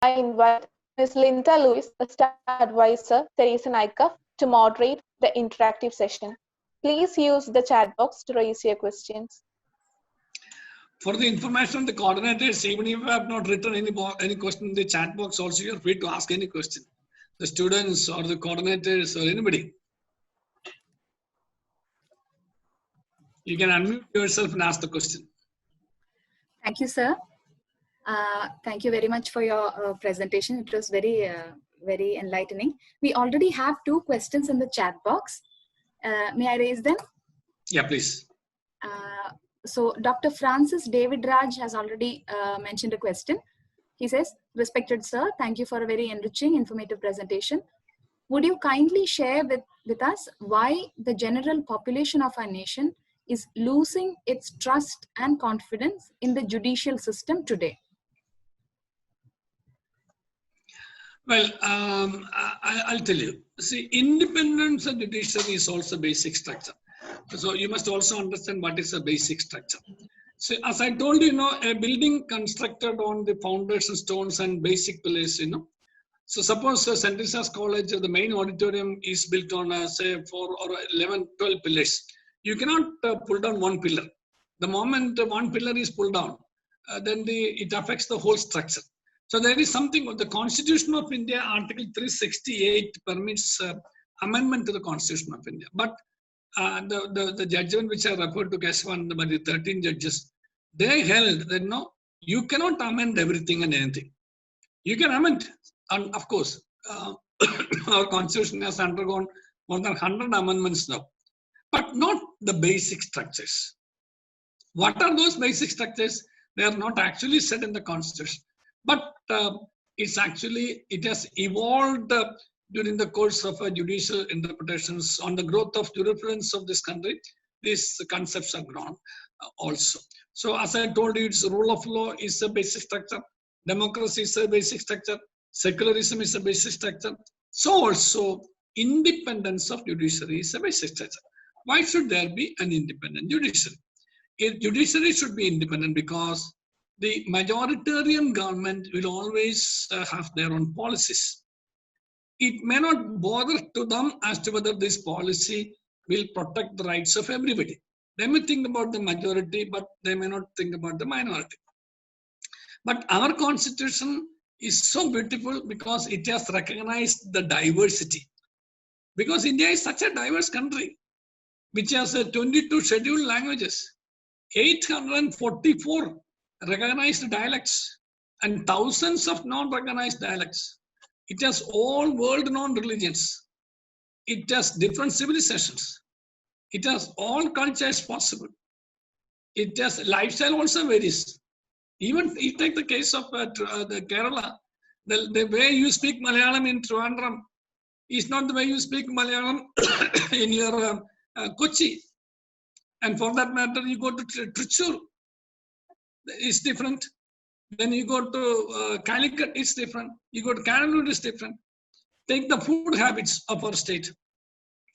I invite Ms. Linda Lewis, the staff advisor, Teresian AICUF, to moderate the interactive session. Please use the chat box to raise your questions. For the information of the coordinators, even if you have not written any question in the chat box, also you are free to ask any question. The students or the coordinators or anybody. You can unmute yourself and ask the question. Thank you, sir. Thank you very much for your presentation. It was very, very enlightening. We already have 2 questions in the chat box. May I raise them? Yeah, please. So Dr. Francis David Raj has already mentioned a question. He says, respected sir, thank you for a very enriching, informative presentation. Would you kindly share with us why the general population of our nation is losing its trust and confidence in the judicial system today? Well, I'll tell you. See, independence of judiciary is also basic structure. So you must also understand what is a basic structure. So as I told you, a building constructed on the foundation stones and basic pillars, So suppose St. Teresa's College, the main auditorium is built on, say, 4 or 11, 12 pillars. You cannot pull down one pillar. The moment one pillar is pulled down, then it affects the whole structure. So there is something, the Constitution of India, Article 368 permits amendment to the Constitution of India. But the judgment which I referred to, Keshavan, by the 13 judges, they held that you cannot amend everything and anything. You can amend, and of course, our Constitution has undergone more than 100 amendments now, but not the basic structures. What are those basic structures? They are not actually set in the Constitution, but it has evolved during the course of judicial interpretations on the growth of jurisprudence of this country. These concepts have grown also. So as I told you, it's rule of law is a basic structure, democracy is a basic structure, secularism is a basic structure. So also independence of judiciary is a basic structure. Why should there be an independent judiciary? Judiciary should be independent because the majoritarian government will always have their own policies. It may not bother to them as to whether this policy will protect the rights of everybody. They may think about the majority, but they may not think about the minority. But our Constitution is so beautiful because it has recognized the diversity. Because India is such a diverse country, which has 22 scheduled languages, 844 recognized dialects, and thousands of non-recognized dialects. It has all world-known religions. It has different civilizations. It has all cultures possible. It has lifestyle also varies. Even if you take the case of the Kerala, the way you speak Malayalam in Trivandrum is not the way you speak Malayalam in your Kochi. And for that matter, you go to Trichur, it's different. Then you go to Calicut, it's different. You go to Kannur, it's different. Take the food habits of our state.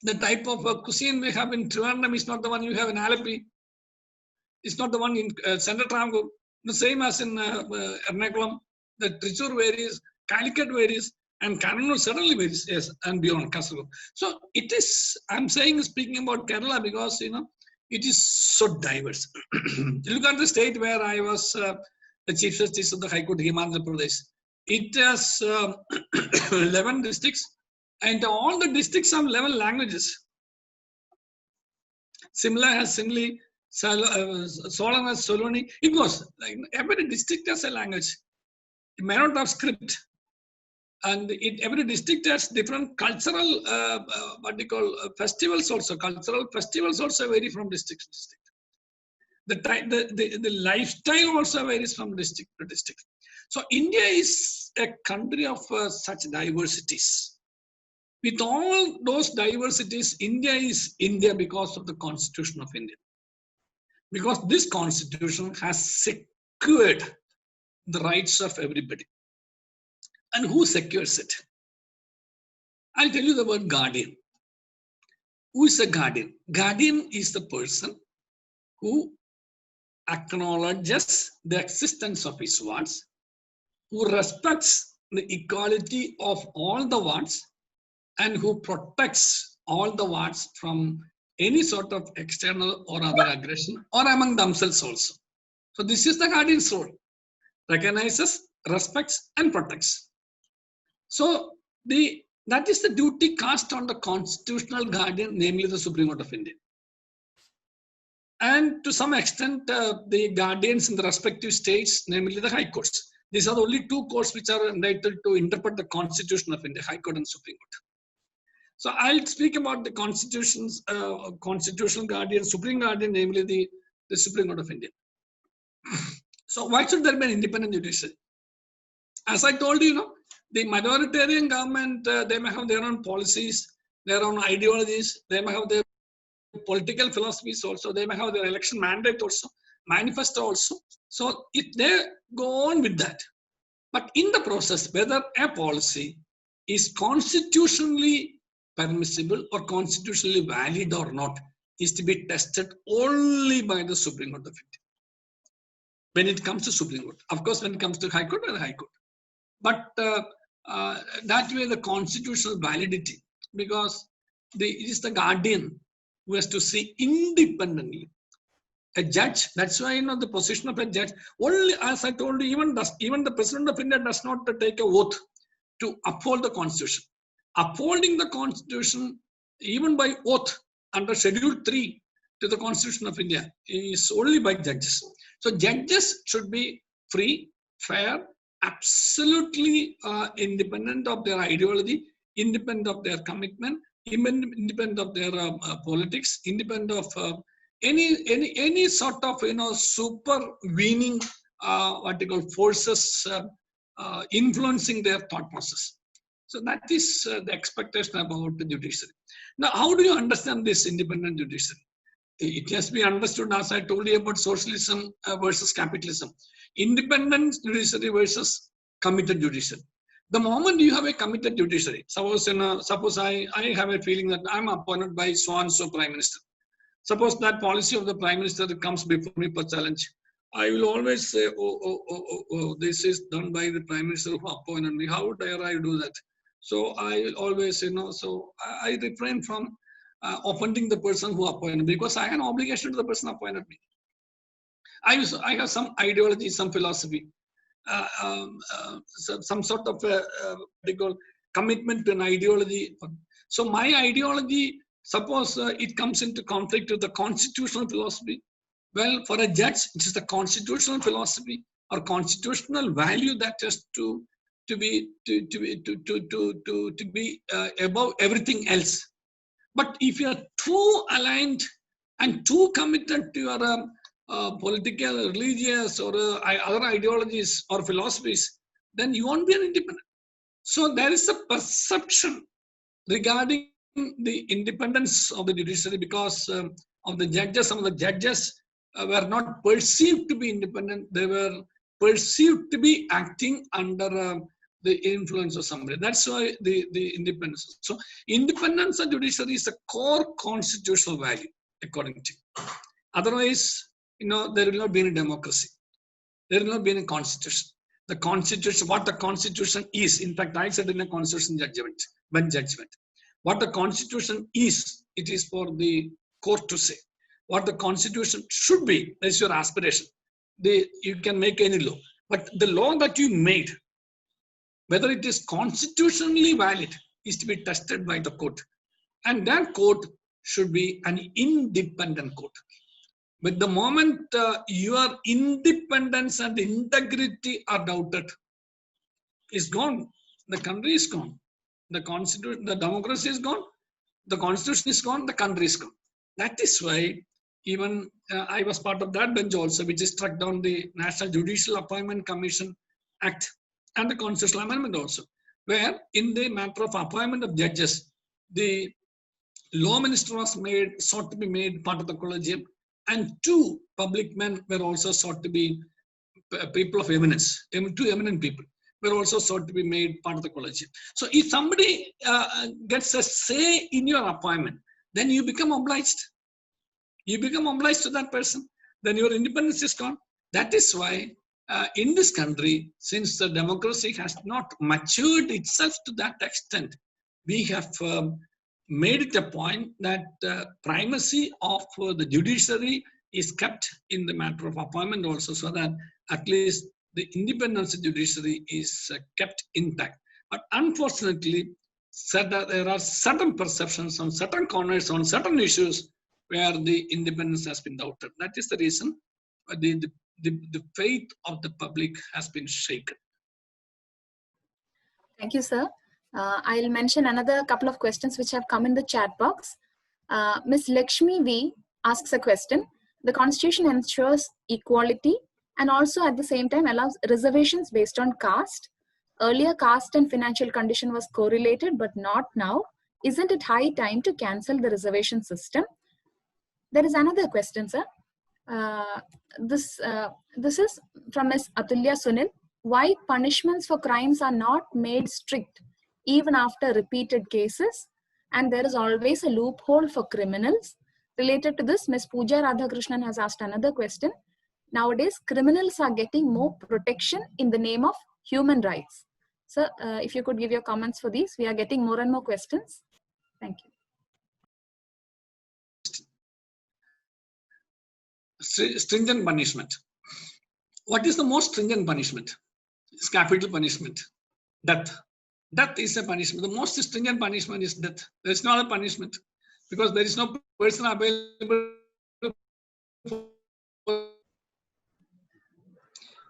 The type of cuisine we have in Trivandrum is not the one you have in Alleppey. It's not the one in Central Travancore. The same as in Ernakulam. The Trichur varies, Calicut varies, and Kannur certainly varies, yes, and beyond Kasaragod. So it is, I'm speaking about Kerala because, it is so diverse. Look at the state where I was the Chief Justice of the High Court, Himachal Pradesh. It has 11 districts, and all the districts have 11 languages. Simla has Simli, Solan has Soloni. It goes, like every district has a language. It may not have script. And every district has different cultural, festivals also. Cultural festivals also vary from district to district. The lifestyle also varies from district to district. So India is a country of such diversities. With all those diversities, India is India because of the Constitution of India. Because this Constitution has secured the rights of everybody. And who secures it? I'll tell you the word guardian. Who is a guardian? Guardian is the person who acknowledges the existence of his words, who respects the equality of all the wards and who protects all the wards from any sort of external or other aggression or among themselves also. So this is the guardian's role. Recognizes, respects, and protects. So that is the duty cast on the constitutional guardian, namely the Supreme Court of India. And to some extent, the guardians in the respective states, namely the high courts. These are the only two courts which are entitled to interpret the Constitution of India, High Court and Supreme Court. So I'll speak about the constitutions, constitutional guardian, supreme guardian, namely the Supreme Court of India. So why should there be an independent judiciary? As I told you, the majoritarian government, they may have their own policies, their own ideologies, they may have their political philosophies also, they may have their election mandate also, manifesto also. So they go on with that. But in the process, whether a policy is constitutionally permissible or constitutionally valid or not is to be tested only by the Supreme Court of India. When it comes to Supreme Court. Of course, when it comes to High Court, and High Court. But that way the constitutional validity, because it is the guardian who has to see independently. A judge, that's why the position of a judge, only as I told you, even the President of India does not take an oath to uphold the Constitution. Upholding the Constitution, even by oath, under Schedule 3 to the Constitution of India, is only by judges. So judges should be free, fair, absolutely independent of their ideology, independent of their commitment, independent of their politics, independent of any sort of supervening what you call forces influencing their thought process. So that is the expectation about the judiciary. Now, how do you understand this independent judiciary? It has to be understood, as I told you, about socialism versus capitalism. Independent judiciary versus committed judiciary. The moment you have a committed judiciary, suppose I have a feeling that I'm appointed by so-and-so Prime Minister. Suppose that policy of the Prime Minister comes before me for challenge. I will always say, this is done by the Prime Minister who appointed me. How dare I do that? So I will always, so I refrain from offending the person who appointed me because I have an obligation to the person who appointed me. I have some ideology, some philosophy, some sort of commitment to an ideology. So my ideology, suppose it comes into conflict with the constitutional philosophy. Well, for a judge, it is the constitutional philosophy or constitutional value that has to be above everything else. But if you are too aligned and too committed to your political, religious, or other ideologies or philosophies, then you won't be an independent. So there is a perception regarding the independence of the judiciary because of the judges. Some of the judges were not perceived to be independent. They were perceived to be acting under the influence of somebody. That's why the independence. So independence of judiciary is a core constitutional value, according to you. Otherwise, there will not be any democracy. There will not be any constitution. The constitution, what the constitution is, in fact, I said in a constitution judgment, what the constitution is, it is for the court to say. What the constitution should be, that's your aspiration. You can make any law. But the law that you made, whether it is constitutionally valid, is to be tested by the court. And that court should be an independent court. But the moment your independence and integrity are doubted, it's gone. The country is gone. The constitution, the democracy is gone. The constitution is gone. The country is gone. That is why even I was part of that bench also, which struck down the National Judicial Appointment Commission Act and the constitutional amendment also, where in the matter of appointment of judges, the law minister was sought to be made part of the collegium, and two public men were also sought to be people of eminence. Two eminent people were also sought to be made part of the collegium. So if somebody gets a say in your appointment, then you become obliged. You become obliged to that person. Then your independence is gone. That is why in this country, since the democracy has not matured itself to that extent, we have made it a point that primacy of the judiciary is kept in the matter of appointment also, so that at least the independence of the judiciary is kept intact. But unfortunately, there are certain perceptions on certain corners on certain issues where the independence has been doubted. That is the reason the faith of the public has been shaken. Thank you, sir. I'll mention another couple of questions which have come in the chat box. Ms. Lakshmi V asks a question. The Constitution ensures equality and also at the same time allows reservations based on caste. Earlier, caste and financial condition was correlated, but not now. Isn't it high time to cancel the reservation system? There is another question, sir. This is from Ms. Atulya Sunil. Why punishments for crimes are not made strict even after repeated cases, and there is always a loophole for criminals? Related to this, Ms. Pooja Radhakrishnan has asked another question. Nowadays, criminals are getting more protection in the name of human rights. Sir, if you could give your comments for these, we are getting more and more questions. Thank you. Stringent punishment. What is the most stringent punishment? It's capital punishment. Death. Death is a punishment. The most stringent punishment is death. There is no other punishment because there is no person available.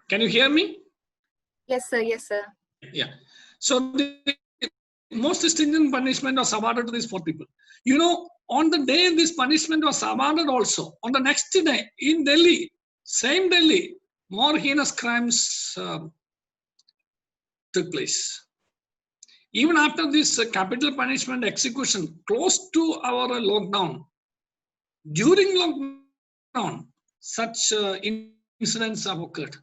Can you hear me? Yes, sir. Yes, sir. Yeah. So the most stringent punishment was awarded to these 4 people. You know, on the day this punishment was awarded also, on the next day in Delhi, same Delhi, more heinous crimes took place. Even after this capital punishment execution, close to our lockdown, during lockdown, such incidents have occurred.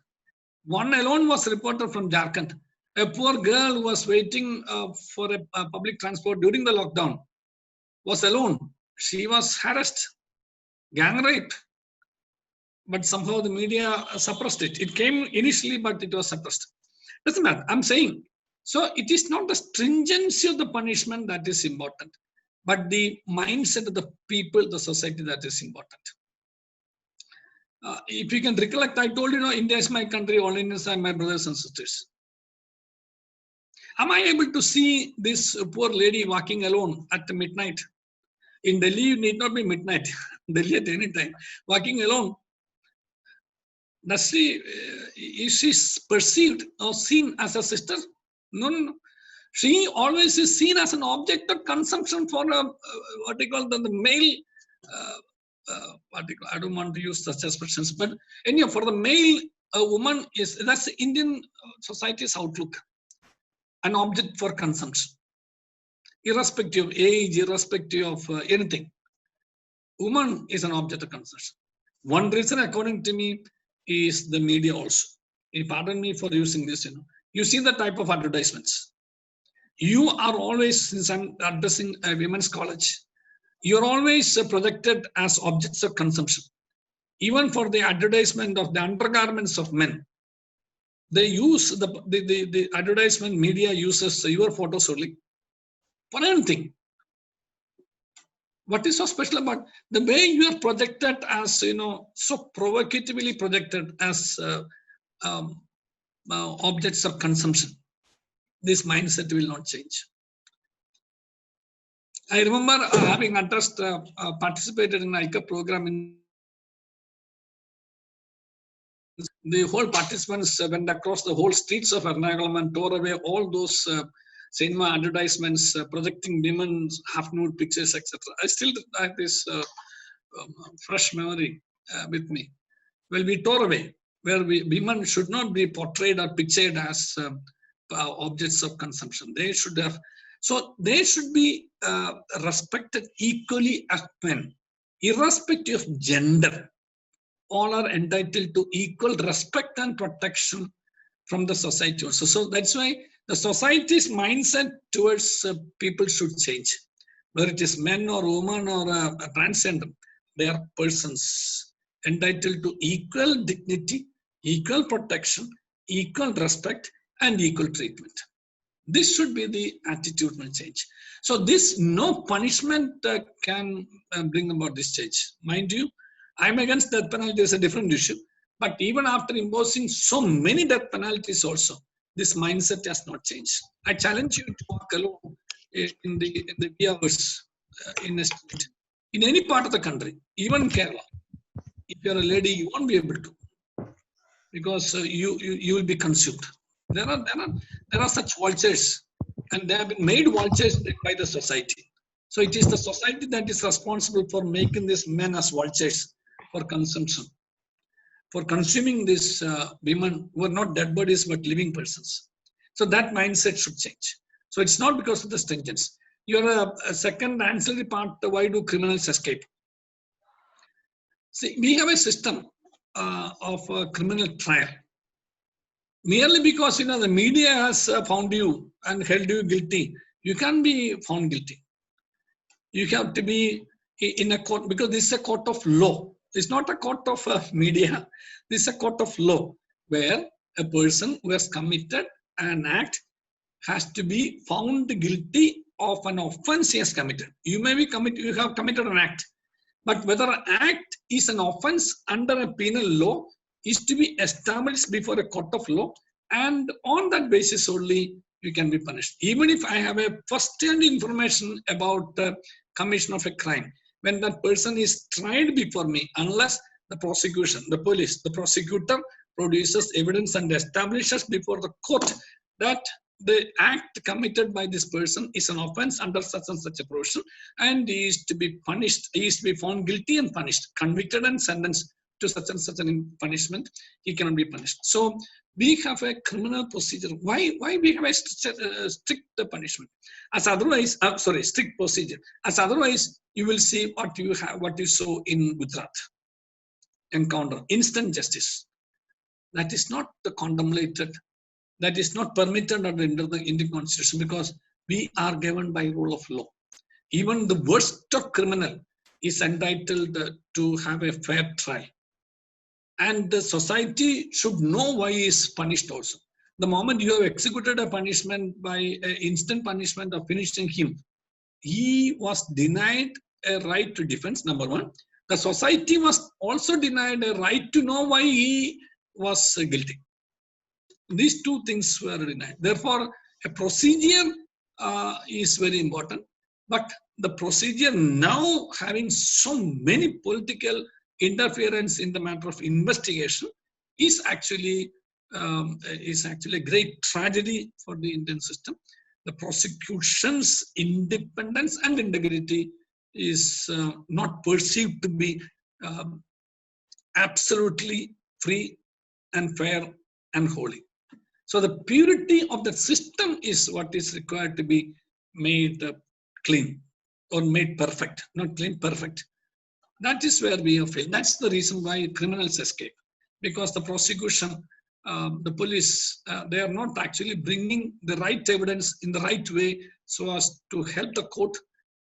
One alone was reported from Jharkhand. A poor girl who was waiting for a public transport during the lockdown was alone. She was harassed, gang rape, but somehow the media suppressed it. It came initially, but it was suppressed. Doesn't matter. I'm saying, so it is not the stringency of the punishment that is important, but the mindset of the people, the society, that is important. If you can recollect, I told you, India is my country, all Indians are my brothers and sisters. Am I able to see this poor lady walking alone at midnight? In Delhi, you need not be midnight. Delhi at any time. Walking alone. Is she perceived or seen as a sister? No. She always is seen as an object of consumption for what they call the male. I don't want to use such expressions, but anyhow, for the male, a woman that's the Indian society's outlook. An object for consumption, irrespective of age, irrespective of anything. Woman is an object of consumption. One reason, according to me, is the media also. Pardon me for using this. You see the type of advertisements. You are always, since I'm addressing a women's college, you're always projected as objects of consumption. Even for the advertisement of the undergarments of men, they use the advertisement media uses your photos only for anything. What is so special about the way you are projected as, so provocatively projected as objects of consumption? This mindset will not change. I remember having addressed, participated in AICUF program in the whole participants went across the whole streets of Ernakulam and tore away all those cinema advertisements projecting women's half-nude pictures, etc. I still have this fresh memory with me. Well, we tore away where women should not be portrayed or pictured as objects of consumption. They should have, so they should be respected equally as men, irrespective of gender. All are entitled to equal respect and protection from the society also. So that's why the society's mindset towards people should change. Whether it is men or women or a transgender, they are persons entitled to equal dignity, equal protection, equal respect, and equal treatment. This should be the attitudinal change. So this no punishment can bring about this change. Mind you, I'm against death penalty is a different issue. But even after imposing so many death penalties also, this mindset has not changed. I challenge you to walk alone in the wee hours in a street, in any part of the country, even Kerala. If you're a lady, you won't be able to, because you will be consumed. There are such vultures, and they have been made vultures by the society. So it is the society that is responsible for making these men as vultures for consumption, for consuming these women who are not dead bodies but living persons. So that mindset should change. So it's not because of the stringence. Your second ancillary part, why do criminals escape? See, we have a system of criminal trial. Merely because the media has found you and held you guilty, you can't be found guilty. You have to be in a court, because this is a court of law. It's not a court of media. This is a court of law where a person who has committed an act has to be found guilty of an offense he has committed. You have committed an act, but whether an act is an offense under a penal law is to be established before a court of law, and on that basis only you can be punished. Even if I have a first-hand information about the commission of a crime, when that person is tried before me, unless the prosecution, the police, the prosecutor produces evidence and establishes before the court that the act committed by this person is an offense under such and such a provision, and he is to be punished, he is to be found guilty and punished, convicted and sentenced to such and such an punishment, he cannot be punished. So we have a criminal procedure. Why we have a strict punishment? As otherwise, strict procedure. As otherwise, you will see what you saw in Gujarat encounter, instant justice. That is not contemplated. That is not permitted under the Indian Constitution, because we are governed by rule of law. Even the worst of criminal is entitled to have a fair trial. And the society should know why he is punished also. The moment you have executed a punishment by instant punishment of finishing him, he was denied a right to defense, number one. The society was also denied a right to know why he was guilty. These two things were denied. Therefore, a procedure is very important. But the procedure now having so many political interference in the matter of investigation is actually a great tragedy for the Indian system. The prosecution's independence and integrity is not perceived to be absolutely free and fair and holy. So the purity of the system is what is required to be made clean or made perfect, not clean, perfect. That is where we have failed. That's the reason why criminals escape, because the prosecution, the police, they are not actually bringing the right evidence in the right way so as to help the court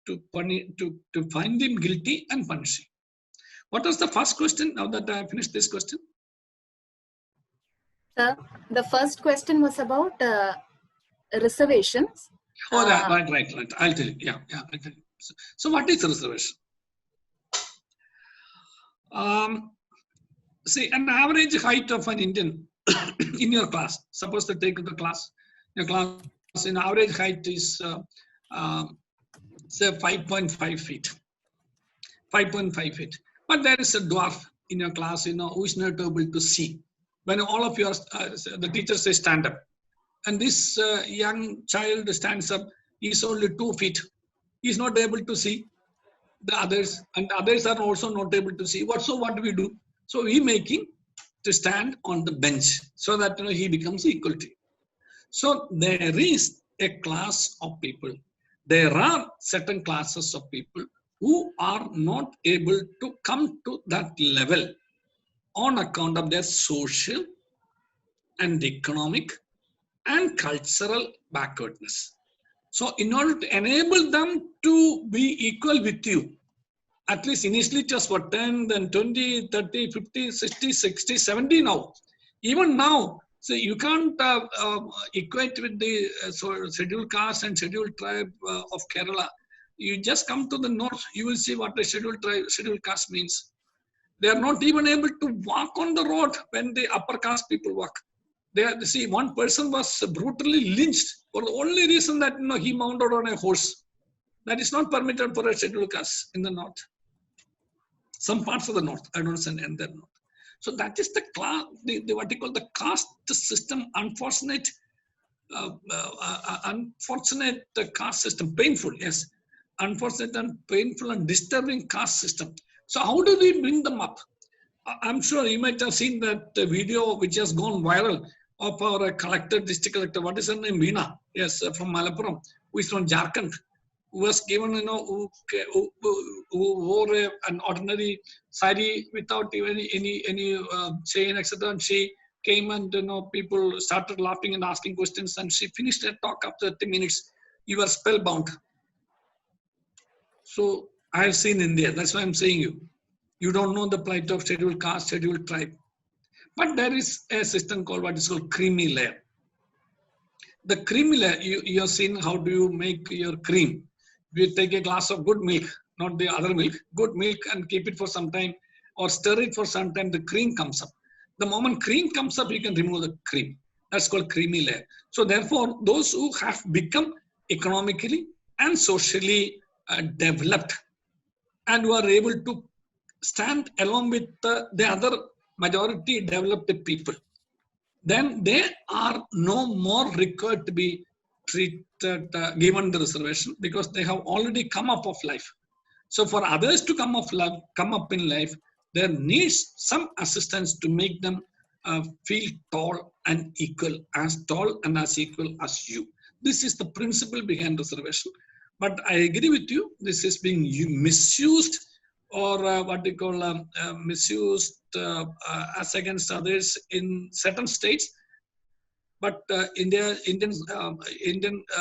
to find him guilty and punish him. What was the first question? Now that I have finished this question. Sir, the first question was about reservations. Oh, right. I'll tell you. Yeah. I'll tell you. So what is a reservation? See, an average height of an Indian in your class, suppose to take the class, your class in average height is say 5.5 feet. 5.5 feet. But there is a dwarf in your class, who is not able to see. When all of you are, the teacher says stand up. And this young child stands up, he is only 2 feet. He is not able to see the others, and the others are also not able to see. So what do we do? So we make him to stand on the bench so that he becomes equal to you. So there is a class of people. There are certain classes of people who are not able to come to that level on account of their social and economic and cultural backwardness. So in order to enable them to be equal with you, at least initially just for 10, then 20, 30, 50, 60, 60, 70 now. Even now, so you can't equate with the scheduled caste and scheduled tribe of Kerala. You just come to the north, you will see what the scheduled tribe, scheduled caste means. They are not even able to walk on the road when the upper caste people walk. See, one person was brutally lynched for the only reason that he mounted on a horse. That is not permitted for a scheduled caste in the north. Some parts of the north, I don't say in the north. So that is the class, what you call the caste system, unfortunate caste system, painful, yes, unfortunate and painful and disturbing caste system. So how do we bring them up? I'm sure you might have seen that video which has gone viral of our collector, district collector, what is her name, Veena, yes, from Malappuram, who is from Jharkhand, who was given, who wore an ordinary sari without even any chain, etc. And she came and, people started laughing and asking questions, and she finished her talk after 30 minutes. You are spellbound. So I have seen India. That's why I'm saying you. You don't know the plight of scheduled caste, scheduled tribe. But there is a system called what is called creamy layer. The creamy layer, you have seen how do you make your cream. You take a glass of good milk, not the other milk, good milk, and keep it for some time or stir it for some time, the cream comes up. The moment cream comes up, you can remove the cream. That's called creamy layer. So therefore, those who have become economically and socially developed and who are able to stand along with the other majority developed people, then they are no more required to be treated, given the reservation, because they have already come up of life. So for others to come up in life, there needs some assistance to make them feel tall and equal, as tall and as equal as you. This is the principle behind reservation. But I agree with you, this is being misused, or what we call misused as against others in certain states. But Indian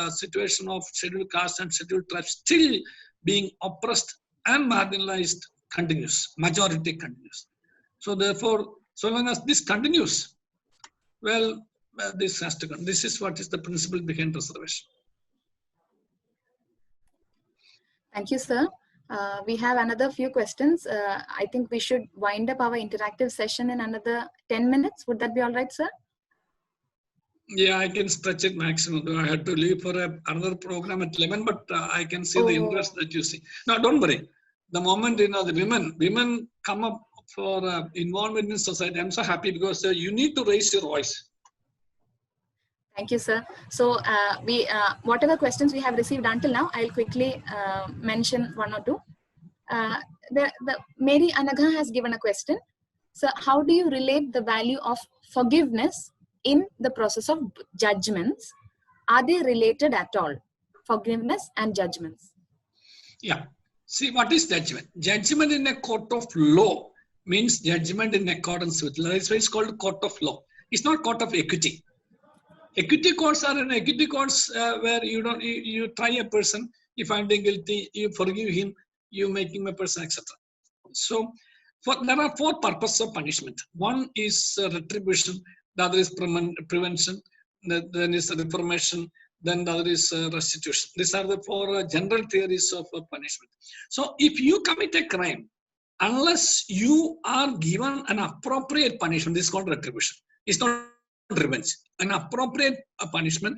situation of scheduled caste and scheduled tribes still being oppressed and marginalized continues, majority continues. So therefore, so long as this continues, well, this has to come. This is what is the principle behind reservation. Thank you, sir. We have another few questions. I think we should wind up our interactive session in another 10 minutes. Would that be all right, sir? Yeah, I can stretch it maximum. I had to leave for another program at 11, but I can see the interest that you see. No, don't worry. The moment, the women come up for involvement in society, I'm so happy because you need to raise your voice. Thank you, sir. So whatever questions we have received until now, I'll quickly mention one or two. Mary Anagha has given a question. So how do you relate the value of forgiveness in the process of judgments? Are they related at all? Forgiveness and judgments. Yeah. See, what is judgment? Judgment in a court of law means judgment in accordance with law. That's why it's called court of law. It's not court of equity. Equity courts are in equity courts where you try a person, you find him guilty, you forgive him, you make him a person, etc. So there are four purposes of punishment. One is retribution, the other is prevention, then is reformation, then the other is restitution. These are the four general theories of punishment. So if you commit a crime, unless you are given an appropriate punishment, this is called retribution. It's not revenge. An appropriate punishment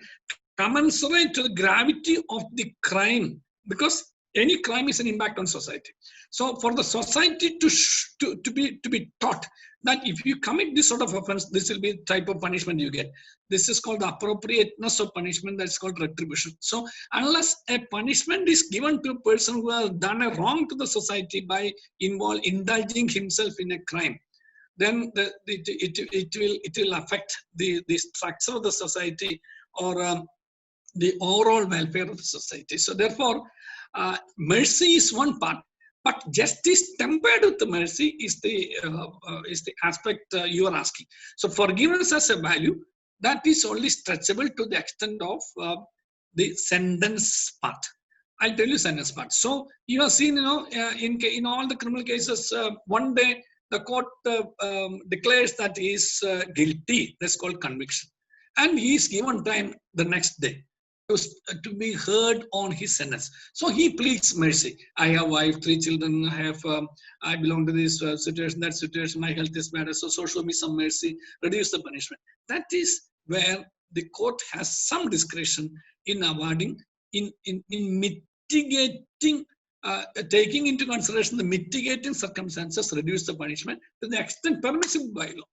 commensurate to the gravity of the crime, because any crime is an impact on society. So for the society to be taught that if you commit this sort of offense, this will be the type of punishment you get. This is called the appropriateness of punishment. That's called retribution. So unless a punishment is given to a person who has done a wrong to the society by indulging himself in a crime, then it will affect the structure of the society or the overall welfare of the society. So therefore, mercy is one part, but justice tempered with the mercy is the aspect you are asking. So forgiveness as a value, that is only stretchable to the extent of the sentence part. I'll tell you sentence part. So you have seen, in all the criminal cases, one day the court declares that he is guilty. That's called conviction. And he is given time the next day to be heard on his sentence. So he pleads mercy. I have a wife, 3 children. I belong to this situation, that situation. My health is bad. So show me some mercy. Reduce the punishment. That is where the court has some discretion in awarding, in mitigating, taking into consideration the mitigating circumstances, reduce the punishment to the extent permissible by law.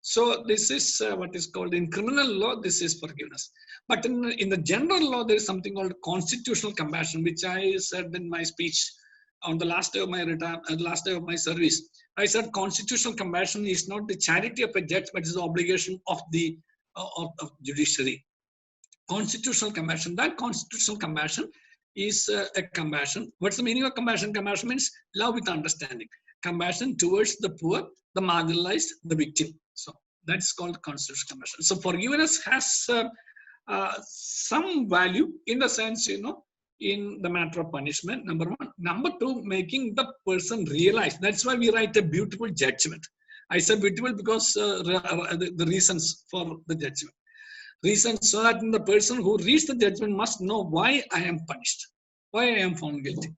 So this is what is called in criminal law, this is forgiveness. But in the general law, there is something called constitutional compassion, which I said in my speech on the last day of my service. I said constitutional compassion is not the charity of a judge, but is the obligation of the of judiciary. Constitutional compassion, that constitutional compassion is a compassion. What's the meaning of compassion? Compassion means love with understanding. Compassion towards the poor, the marginalized, the victim. So that's called constitutional compassion. So forgiveness has some value in the sense, in the matter of punishment, number one. Number two, making the person realize. That's why we write a beautiful judgment. I said beautiful because the reasons for the judgment. Reasons so that the person who reads the judgment must know why I am punished, why I am found guilty.